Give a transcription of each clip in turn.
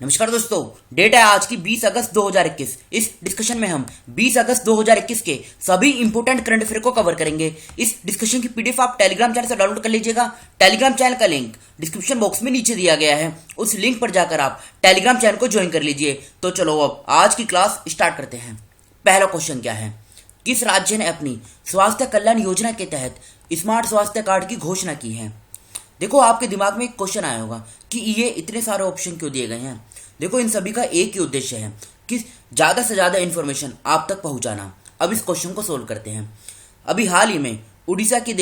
नमस्कार दोस्तों। डेट है आज की 20 अगस्त 2021। इस डिस्कशन में हम 20 अगस्त 2021 के सभी इंपोर्टेंट करंट अफेयर को कवर करेंगे। इस डिस्कशन की पीडीएफ आप टेलीग्राम चैनल से डाउनलोड कर लीजिएगा। टेलीग्राम चैनल का लिंक डिस्क्रिप्शन बॉक्स में नीचे दिया गया है, उस लिंक पर जाकर आप टेलीग्राम चैनल को ज्वाइन कर लीजिए। तो चलो अब आज की क्लास स्टार्ट करते हैं। पहला क्वेश्चन क्या है, किस राज्य ने अपनी स्वास्थ्य कल्याण योजना के तहत स्मार्ट स्वास्थ्य कार्ड की घोषणा की है। देखो, आपके दिमाग में एक क्वेश्चन आया होगा कि ये इतने सारे ऑप्शन क्यों दिए गए हैं। देखो, इन सभी का एक ही उद्देश्य है कि ज़्यादा से ज़्यादा इन्फॉर्मेशन आप तक पहुंचाना। अब इस क्वेश्चन को सोल्व करते हैं। अभी हाल ही में उड़ीसा की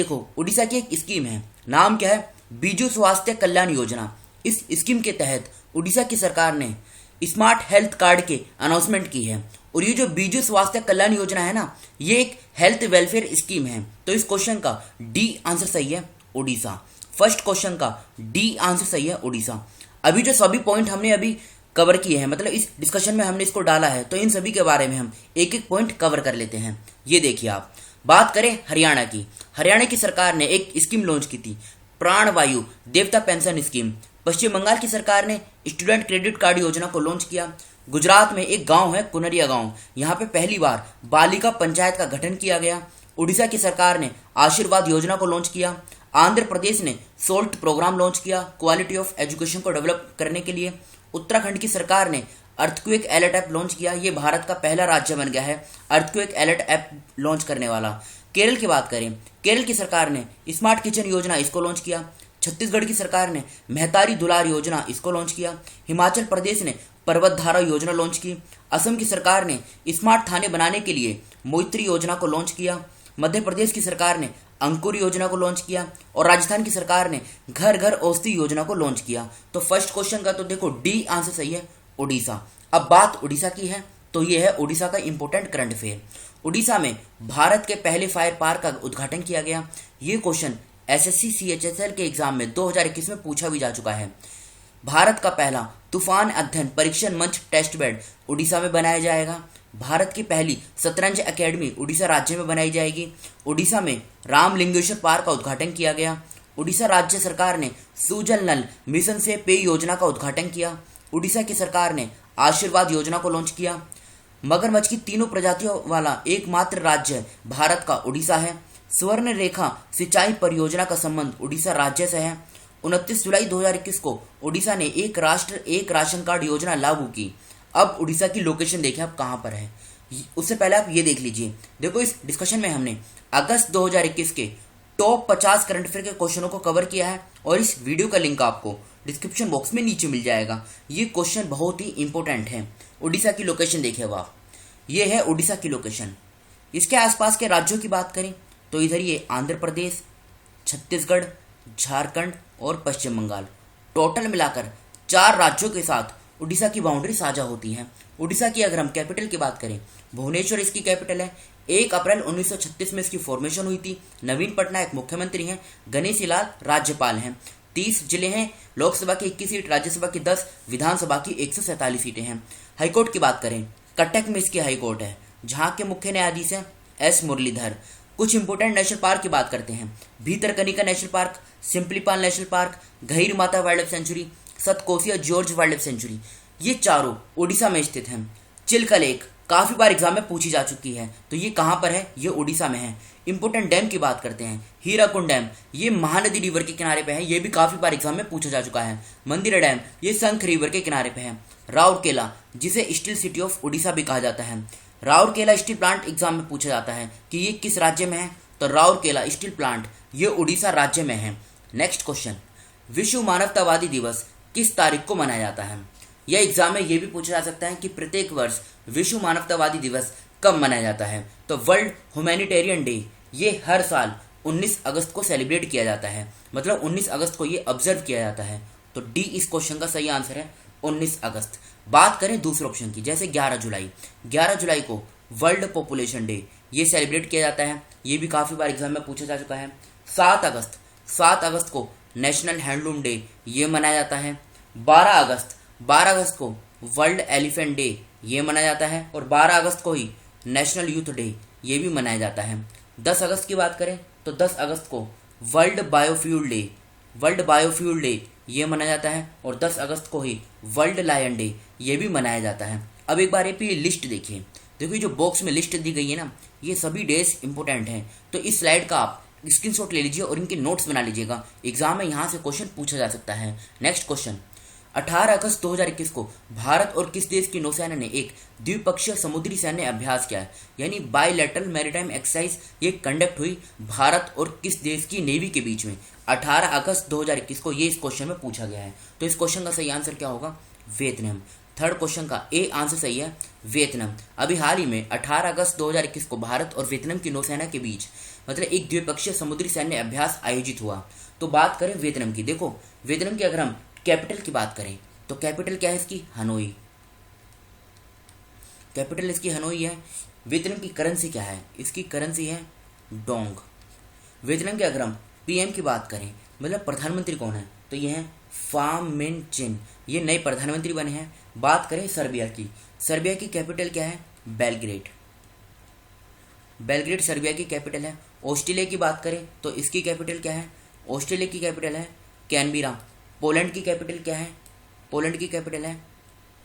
एक स्कीम है, नाम क्या है, बीजू स्वास्थ्य कल्याण योजना। इस स्कीम के तहत उड़ीसा की सरकार ने स्मार्ट हेल्थ कार्ड के अनाउंसमेंट की है। और ये जो बीजू स्वास्थ्य कल्याण योजना है ना, ये एक हेल्थ वेलफेयर स्कीम है। तो इस क्वेश्चन का डी आंसर सही है, उड़ीसा। फर्स्ट क्वेश्चन का डी आंसर सही है, उड़ीसा। अभी जो सभी पॉइंट हमने अभी कवर किए हैं, मतलब इस डिस्कशन में हमने इसको डाला है, तो इन सभी के बारे में हम एक एक पॉइंट कवर कर लेते हैं। ये देखिए, आप बात करें हरियाणा की। हरियाणा की सरकार ने एक स्कीम लॉन्च की थी, प्राणवायु देवता पेंशन स्कीम। पश्चिम बंगाल की सरकार ने स्टूडेंट क्रेडिट कार्ड योजना को लॉन्च किया। गुजरात में एक गांव है कुनरिया गांव, यहाँ पे पहली बार बालिका पंचायत का गठन किया गया। उड़ीसा की सरकार ने आशीर्वाद योजना को लॉन्च किया। आंध्र प्रदेश ने सोल्ट प्रोग्राम लॉन्च किया क्वालिटी ऑफ एजुकेशन को डेवलप करने के लिए। उत्तराखंड की सरकार ने अर्थक्वेक अलर्ट ऐप लॉन्च किया। ये भारत का पहला राज्य बन गया है अर्थक्वेक अलर्ट ऐप लॉन्च करने वाला। केरल की बात करें, केरल की सरकार ने स्मार्ट किचन योजना इसको लॉन्च किया। छत्तीसगढ़ की सरकार ने मेहतारी दुलार योजना इसको लॉन्च किया। हिमाचल प्रदेश ने पर्वत धारा योजना लॉन्च की। असम की सरकार ने स्मार्ट थाने बनाने के लिए मोइत्री योजना को लॉन्च किया। मध्य प्रदेश की सरकार ने अंकुर योजना को लॉन्च किया। और राजस्थान की सरकार ने घर घर औषधि योजना को लॉन्च किया। तो फर्स्ट क्वेश्चन का तो देखो डी आंसर सही है, उड़ीसा। अब बात उड़ीसा की है, तो ये है उड़ीसा का इंपोर्टेंट करंट अफेयर। उड़ीसा में भारत के पहले फायर पार्क का उद्घाटन किया गया। ये क्वेश्चन एसएससी सीएचएसएल के एग्जाम में 2021 में पूछा भी जा चुका है। भारत का पहला तूफान अध्ययन परीक्षण मंच टेस्ट बेड उड़ीसा में बनाया जाएगा। भारत की पहली शतरंज एकेडमी उड़ीसा राज्य में बनाई जाएगी। उड़ीसा में रामलिंगेश्वर पार्क का उद्घाटन किया गया। उड़ीसा राज्य सरकार ने सुजल नल मिशन से पेय योजना का उद्घाटन किया। उड़ीसा की सरकार ने आशीर्वाद योजना को लॉन्च किया। मगरमच्छ की तीनों प्रजातियों वाला एकमात्र राज्य भारत का उड़ीसा है। स्वर्ण रेखा सिंचाई परियोजना का संबंध उड़ीसा राज्य से है। 29 जुलाई 2021 को उड़ीसा ने एक राष्ट्र एक राशन कार्ड योजना लागू की। अब उड़ीसा की लोकेशन देखें आप कहां पर है। उससे पहले आप ये देख लीजिए। देखो, इस डिस्कशन में हमने अगस्त 2021 के टॉप 50 करंट अफेयर के क्वेश्चनों को कवर किया है, और इस वीडियो का लिंक आपको डिस्क्रिप्शन बॉक्स में नीचे मिल जाएगा। ये क्वेश्चन बहुत ही इंपॉर्टेंट है। उड़ीसा की लोकेशन देखे हुआ, ये है उड़ीसा की लोकेशन। इसके आसपास के राज्यों की बात करें तो इधर ये आंध्र प्रदेश, छत्तीसगढ़, झारखंड और पश्चिम बंगाल, टोटल मिलाकर 4 राज्यों के साथ उड़ीसा की बाउंड्री साझा होती है। उड़ीसा की अगर हम कैपिटल की बात करें, भुवनेश्वर इसकी कैपिटल है। 1 अप्रैल 1936 में इसकी फॉर्मेशन हुई थी। नवीन पटनायक मुख्यमंत्री हैं, गणेशी लाल राज्यपाल हैं। 30 जिले हैं, लोकसभा की 21 सीट, राज्यसभा की 10, विधानसभा की 147 सीटें हैं। हाईकोर्ट की बात करें, कटक में इसकी हाईकोर्ट है, जहाँ के मुख्य न्यायाधीश हैं एस मुरलीधर। कुछ इंपोर्टेंट नेशनल पार्क की बात करते हैं। Bhitarkanika national park, Similipal national park, गहीर माता wild life sanctuary, Satkosia George wild life sanctuary, ये चारों उड़ीसा में स्थित हैं। चिल्का लेक काफी बार एग्जाम में पूछी जा चुकी है, तो ये कहां पर है, ये उड़ीसा में है। इंपोर्टेंट डैम की बात करते हैं, हीराकुंड डैम, ये महानदी रिवर के किनारे पे है, ये भी काफी बार एग्जाम में पूछा जा चुका है। मंदिरा डैम, ये शंख रिवर के किनारे पे है। राउरकेला, जिसे स्टील सिटी ऑफ उड़ीसा भी कहा जाता है। राउरकेला स्टील प्लांट एग्जाम में पूछा जाता है कि ये किस राज्य में है, तो राउरकेला स्टील प्लांट ये उड़ीसा राज्य में है। नेक्स्ट क्वेश्चन, विश्व मानवतावादी दिवस किस तारीख को मनाया जाता है। यह एग्जाम में यह भी पूछा जा सकता है कि प्रत्येक वर्ष विश्व मानवतावादी दिवस कब मनाया जाता है, तो वर्ल्ड ह्यूमैनिटेरियन डे ये हर साल 19 अगस्त को सेलिब्रेट किया जाता है, मतलब 19 अगस्त को ये ऑब्जर्व किया जाता है। तो डी इस क्वेश्चन का सही आंसर है, 19 अगस्त। बात करें दूसरे ऑप्शन की, जैसे 11 जुलाई, 11 जुलाई को वर्ल्ड पॉपुलेशन डे ये सेलिब्रेट किया जाता है, ये भी काफ़ी बार एग्जाम में पूछा जा चुका है। 7 अगस्त को नेशनल हैंडलूम डे ये मनाया जाता है। 12 अगस्त को वर्ल्ड एलिफेंट डे ये मनाया जाता है, और 12 अगस्त को ही नेशनल यूथ डे ये भी मनाया जाता है। 10 अगस्त की बात करें तो 10 अगस्त को वर्ल्ड बायोफ्यूल डे ये मनाया जाता है, और 10 अगस्त को ही वर्ल्ड लायन डे ये भी मनाया जाता है। अब एक बार ये पे लिस्ट देखिए, देखो ये जो बॉक्स में लिस्ट दी गई है ना, ये सभी डेज इंपॉर्टेंट हैं। तो इस स्लाइड का आप स्क्रीनशॉट ले लीजिए और इनके नोट्स बना लीजिएगा, एग्जाम में यहाँ से क्वेश्चन पूछा जा सकता है। नेक्स्ट क्वेश्चन, 18 अगस्त 2021 को भारत और किस देश की नौसेना ने एक द्विपक्षीय समुद्री सैन्य अभ्यास किया है, यानी बायलैटरल मैरीटाइम एक्सरसाइज ये कंडक्ट हुई भारत और किस देश की नेवी के बीच में 18 अगस्त 2021 को, ये इस क्वेश्चन में पूछा गया है। तो इस क्वेश्चन का सही आंसर क्या होगा? वियतनाम। थर्ड क्वेश्चन का ए आंसर सही है, वियतनाम। अभी हाल ही में 18 अगस्त 2021 को भारत और वियतनाम की नौसेना के बीच मतलब एक द्विपक्षीय समुद्री सैन्य अभ्यास आयोजित हुआ। तो बात करें वियतनाम की, देखो वियतनाम की अगर हम कैपिटल की बात करें तो कैपिटल क्या है इसकी? हनोई। कैपिटल इसकी हनोई है। वियतनाम की करेंसी क्या है? इसकी करेंसी है डोंग। वियतनाम के अगर हम पीएम की बात करें मतलब प्रधानमंत्री कौन है, तो ये है फाम मिन चिन, ये नए प्रधानमंत्री बने हैं। बात करें सर्बिया की, सर्बिया की कैपिटल क्या है? बेलग्रेड। बेलग्रेड सर्बिया की कैपिटल है। ऑस्ट्रेलिया की बात करें तो इसकी कैपिटल क्या है? ऑस्ट्रेलिया की कैपिटल है कैनबेरा। पोलैंड की कैपिटल क्या है? पोलैंड की कैपिटल है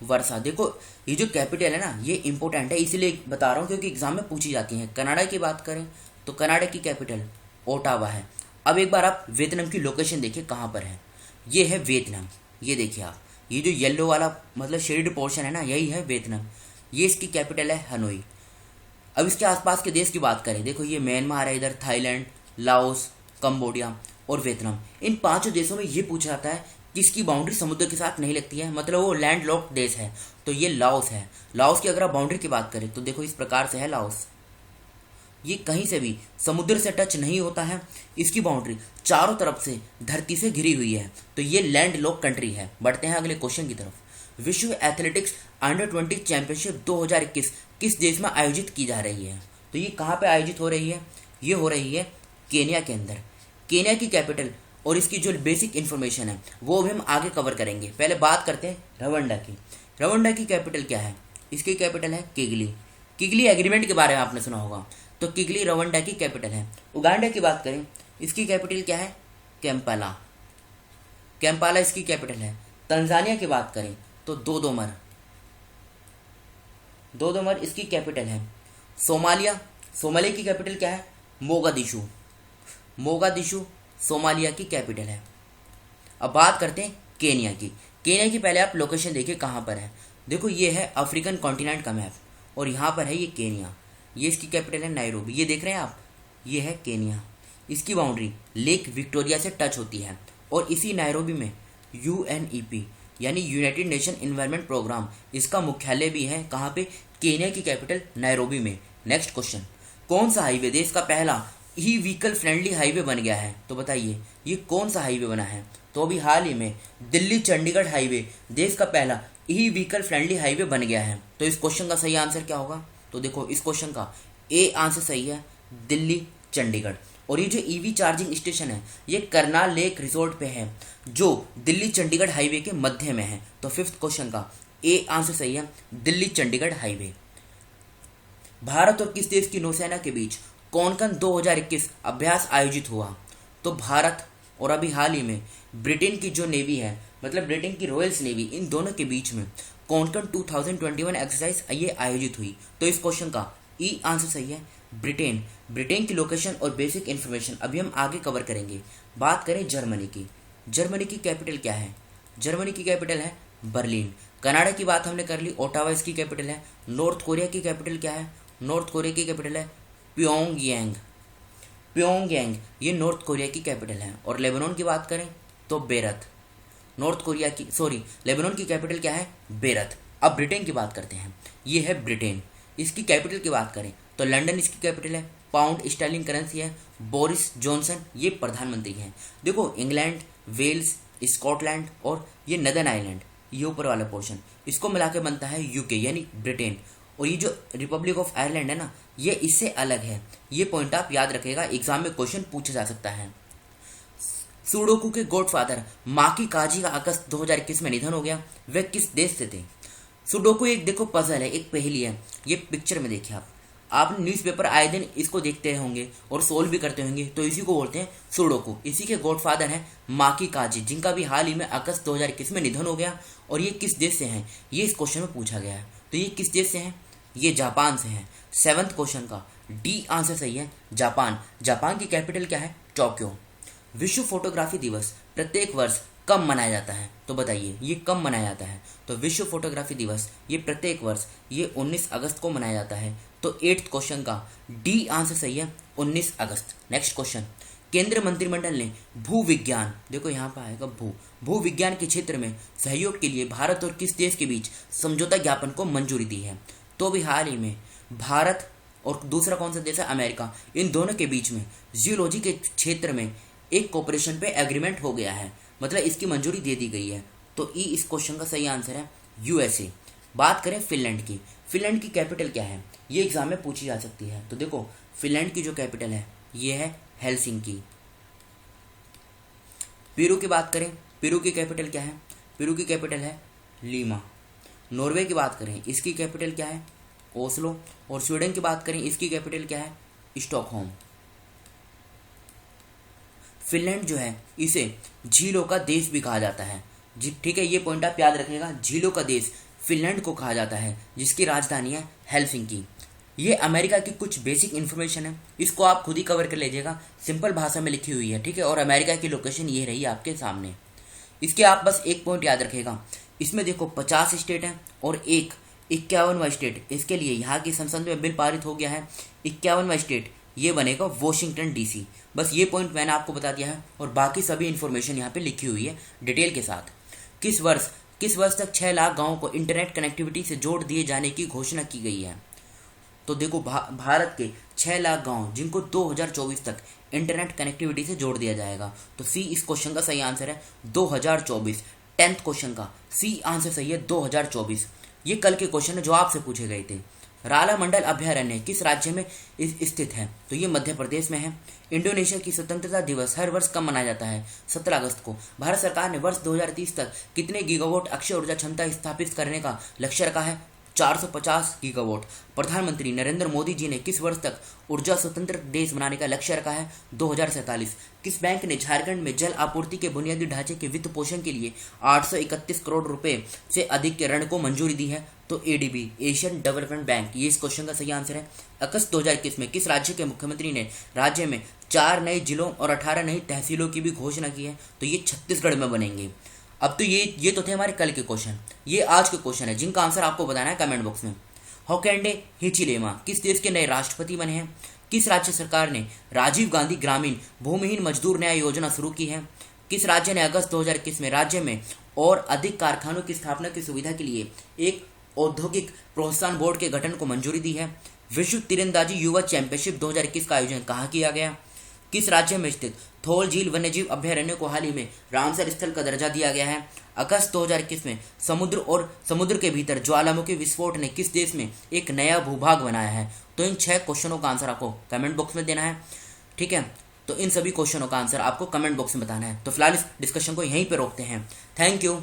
वर्सा। देखो ये जो कैपिटल है ना, ये इंपॉर्टेंट है, इसीलिए बता रहा हूँ क्योंकि एग्जाम में पूछी जाती है। कनाडा की बात करें तो कनाडा की कैपिटल ओटावा है। अब एक बार आप वियतनाम की लोकेशन देखिए कहाँ पर है। ये है वियतनाम, ये देखिए आप, ये जो येलो वाला मतलब शेडेड पोर्शन है ना, यही है वियतनाम। ये इसकी कैपिटल है हनोई। अब इसके आसपास के देश की बात करें, देखो ये म्यांमार है, इधर थाईलैंड, लाओस, कंबोडिया और वियतनाम। इन 5 देशों में ये पूछा जाता है किसकी बाउंड्री समुद्र के साथ नहीं लगती है, मतलब वो लैंड लॉक्ड देश है। तो ये लाओस है। लाओस की अगर आप बाउंड्री की बात करें तो देखो इस प्रकार से है लाओस। ये कहीं से भी समुद्र से टच नहीं होता है। इसकी बाउंड्री चारों तरफ से धरती से घिरी हुई है। तो ये लैंड लॉक कंट्री है। बढ़ते हैं अगले क्वेश्चन की तरफ। विश्व एथलेटिक्स अंडर 20 चैंपियनशिप 2021 किस देश में आयोजित की जा रही है? तो ये कहाँ पे आयोजित हो रही है? ये हो रही है केन्या के अंदर। केन्या की कैपिटल और इसकी जो बेसिक इन्फॉर्मेशन है वो भी हम आगे कवर करेंगे। पहले बात करते हैं रवांडा की। रवांडा की कैपिटल क्या है? इसकी कैपिटल है किगली। किगली एग्रीमेंट के बारे में आपने सुना होगा, तो किगली रवांडा की कैपिटल है। उगांडा की बात करें, इसकी कैपिटल क्या है? कैंपाला। कैंपाला इसकी कैपिटल है। तंजानिया की बात करें तो दोदोमर। दोदोमर इसकी कैपिटल है। सोमालिया, सोमालिया की कैपिटल क्या है? मोगादिशु। मोगादिशु सोमालिया की कैपिटल है। अब बात करते हैं केन्या की। केन्या की पहले आप लोकेशन देखिए कहाँ पर है। देखो ये है अफ्रीकन कॉन्टिनेंट का मैप और यहाँ पर है ये केन्या। ये इसकी कैपिटल है नायरोबी। ये देख रहे हैं आप, ये है केन्या। इसकी बाउंड्री लेक विक्टोरिया से टच होती है और इसी नायरोबी में UNEP यानी यूनाइटेड नेशन एनवायरनमेंट प्रोग्राम, इसका मुख्यालय भी है। कहाँ पे? केन्या की कैपिटल नायरोबी में। नेक्स्ट क्वेश्चन, कौन सा हाईवे देश का पहला ई व्हीकल फ्रेंडली हाईवे बन गया है? तो बताइए ये कौन सा हाईवे बना है? तो अभी हाल ही में दिल्ली चंडीगढ़ हाईवे देश का पहला ई व्हीकल फ्रेंडली हाईवे बन गया है। तो इस क्वेश्चन का सही आंसर क्या होगा? तो देखो इस क्वेश्चन का ए आंसर सही है, दिल्ली चंडीगढ़। और ये जो ईवी चार्जिंग स्टेशन है ये करनाल लेक रिजोर्ट पे है जो दिल्ली चंडीगढ़ हाईवे के मध्य में है। तो फिफ्थ क्वेश्चन का ए आंसर सही है, दिल्ली चंडीगढ़ हाईवे। भारत और किस देश की नौसेना के बीच कोंकण 2021 अभ्यास आयोजित हुआ? तो भारत और अभी हाल ही में ब्रिटेन की जो नेवी है मतलब ब्रिटेन की रॉयल्स नेवी, इन दोनों के बीच में कोंकण 2021 एक्सरसाइज ये आयोजित हुई। तो इस क्वेश्चन का ई आंसर सही है, ब्रिटेन। ब्रिटेन की लोकेशन और बेसिक इन्फॉर्मेशन अभी हम आगे कवर करेंगे। बात करें जर्मनी की। जर्मनी की कैपिटल क्या है? जर्मनी की कैपिटल है बर्लिन। कनाडा की बात हमने कर ली, ओटावा इसकी कैपिटल है। नॉर्थ कोरिया की कैपिटल क्या है? नॉर्थ कोरिया की कैपिटल है प्योंगयांग। प्योंगयांग ये नॉर्थ कोरिया की कैपिटल है। और लेबनान की बात करें तो बेरत। लेबनान की कैपिटल क्या है? बेरत। अब ब्रिटेन की बात करते हैं, ये है ब्रिटेन। इसकी कैपिटल की बात करें तो लंदन इसकी कैपिटल है। पाउंड स्टर्लिंग करेंसी है। बोरिस जॉनसन ये प्रधानमंत्री हैं। देखो इंग्लैंड, वेल्स, स्कॉटलैंड और ये नदर्न आइलैंड, ये ऊपर वाला पोर्शन, इसको मिला के बनता है यूके यानी ब्रिटेन। और ये जो रिपब्लिक ऑफ आयरलैंड है ना, ये इससे अलग है। ये पॉइंट आप याद रखेगा, एग्जाम में क्वेश्चन पूछा जा सकता है। सुडोकू के गॉडफादर माकी काजी का अगस्त 2021 में निधन हो गया। वे किस देश से थे? सुडोकू एक देखो पजल है, एक पहेली है। ये पिक्चर में देखिए आप, आपने न्यूज़पेपर आए दिन इसको देखते होंगे और सोल्व भी करते होंगे, तो इसी को बोलते हैं सुडोकू। इसी के गॉडफादर हैं माकी काजी, जिनका भी हाल ही में अगस्त 2021 में निधन हो गया। और ये किस देश से हैं, ये इस क्वेश्चन में पूछा गया है। तो ये किस देश से हैं, ये जापान से हैं। 7th क्वेश्चन का डी आंसर सही है, जापान। जापान की कैपिटल क्या है, टोक्यो। विश्व फोटोग्राफी दिवस प्रत्येक वर्ष कब मनाया जाता है, तो बताइए ये कब मनाया जाता है। तो विश्व फोटोग्राफी दिवस ये प्रत्येक वर्ष ये 19 अगस्त को मनाया जाता है। तो 8th क्वेश्चन का डी आंसर सही है, 19 अगस्त। नेक्स्ट क्वेश्चन, केंद्रीय मंत्रिमंडल ने भू विज्ञान, देखो यहाँ पर आएगा भू विज्ञान के क्षेत्र में सहयोग के लिए भारत और किस देश के बीच समझौता ज्ञापन को मंजूरी दी है। तो भी हाल ही में भारत और दूसरा कौन सा देश है, अमेरिका, इन दोनों के बीच में जियोलॉजी के क्षेत्र में एक कोऑपरेशन पे एग्रीमेंट हो गया है, मतलब इसकी मंजूरी दे दी गई है। तो ई इस क्वेश्चन का सही आंसर है, यूएसए। बात करें फिनलैंड की, फिनलैंड की कैपिटल क्या है, ये एग्जाम में पूछी जा सकती है। तो देखो फिनलैंड की जो कैपिटल है ये है हेलसिंकी। पेरू की बात करें, पेरू की कैपिटल क्या है, पेरू की कैपिटल है लीमा। नॉर्वे की बात करें, इसकी कैपिटल क्या है, ओस्लो। और स्वीडन की बात करें, इसकी कैपिटल क्या है, स्टॉकहोम। फिनलैंड जो है इसे झीलों का देश भी कहा जाता है जी, ठीक है, ये पॉइंट आप याद रखिएगा, झीलों का देश फिनलैंड को कहा जाता है, जिसकी राजधानी है हेलसिंकी। ये अमेरिका की कुछ बेसिक इन्फॉर्मेशन है, इसको आप खुद ही कवर कर लीजिएगा, सिंपल भाषा में लिखी हुई है, ठीक है। और अमेरिका की लोकेशन ये रही आपके सामने। इसके आप बस एक पॉइंट याद रखिएगा, इसमें देखो 50 स्टेट हैं और एक 51वां स्टेट, इसके लिए यहाँ की संसद में बिल पारित हो गया है। 51वां स्टेट ये बनेगा वॉशिंगटन डीसी। बस ये पॉइंट मैंने आपको बता दिया है और बाकी सभी इन्फॉर्मेशन यहाँ पे लिखी हुई है डिटेल के साथ। किस वर्ष तक 6 लाख गाँवों को इंटरनेट कनेक्टिविटी से जोड़ दिए जाने की घोषणा की गई है। तो देखो भारत के 6 लाख गाँव जिनको 2024 तक इंटरनेट कनेक्टिविटी से जोड़ दिया जाएगा। तो सी इस क्वेश्चन का सही आंसर है 2024। 10th क्वेश्चन का सी आंसर सही है 2024। ये कल के क्वेश्चन है जो आपसे पूछे गए थे। राला मंडल अभयारण्य किस राज्य में स्थित है, तो ये मध्य प्रदेश में है। इंडोनेशिया की स्वतंत्रता दिवस हर वर्ष कब मनाया जाता है, 17 अगस्त को। भारत सरकार ने वर्ष 2030 तक कितने गीगावाट अक्षय ऊर्जा क्षमता स्थापित करने का लक्ष्य रखा है, 450 गीगावाट। प्रधानमंत्री नरेंद्र मोदी जी ने किस वर्ष तक ऊर्जा स्वतंत्र देश बनाने का लक्ष्य रखा है, 2047। किस बैंक ने झारखंड में जल आपूर्ति के बुनियादी ढांचे के वित्त पोषण के लिए 831 करोड़ रुपए से अधिक के ऋण को मंजूरी दी है, तो एडीबी, एशियन डेवलपमेंट बैंक। ये इस क्वेश्चन का सही आंसर है। अगस्त 2021 में किस राज्य के मुख्यमंत्री ने राज्य में 4 नए जिलों और 18 नई तहसीलों की भी घोषणा की है, तो ये छत्तीसगढ़ में बनेंगे। अब तो ये तो थे हमारे कल के क्वेश्चन। ये आज के क्वेश्चन है जिनका आंसर आपको बताना है कमेंट बॉक्स में। हॉकेंडे हिचिलेमा किस देश के नए राष्ट्रपति बने हैं, किस राज्य सरकार ने राजीव गांधी ग्रामीण भूमिहीन मजदूर न्याय योजना शुरू की है, किस राज्य ने अगस्त 2021 में राज्य में और अधिक कारखानों की स्थापना की सुविधा के लिए एक औद्योगिक प्रोत्साहन बोर्ड के गठन को मंजूरी दी है, विश्व तीरंदाजी युवा चैंपियनशिप 2021 का आयोजन कहाँ किया गया, किस राज्य में स्थित थोल झील वन्यजीव अभयारण्य को हाल ही में रामसर स्थल का दर्जा दिया गया है, अगस्त 2021 में समुद्र के भीतर ज्वालामुखी विस्फोट ने किस देश में एक नया भूभाग बनाया है। तो इन 6 क्वेश्चनों का आंसर आपको कमेंट बॉक्स में देना है, ठीक है। तो इन सभी क्वेश्चनों का आंसर आपको कमेंट बॉक्स में बताना है। तो फिलहाल इस डिस्कशन को यहीं पे रोकते हैं। Thank you.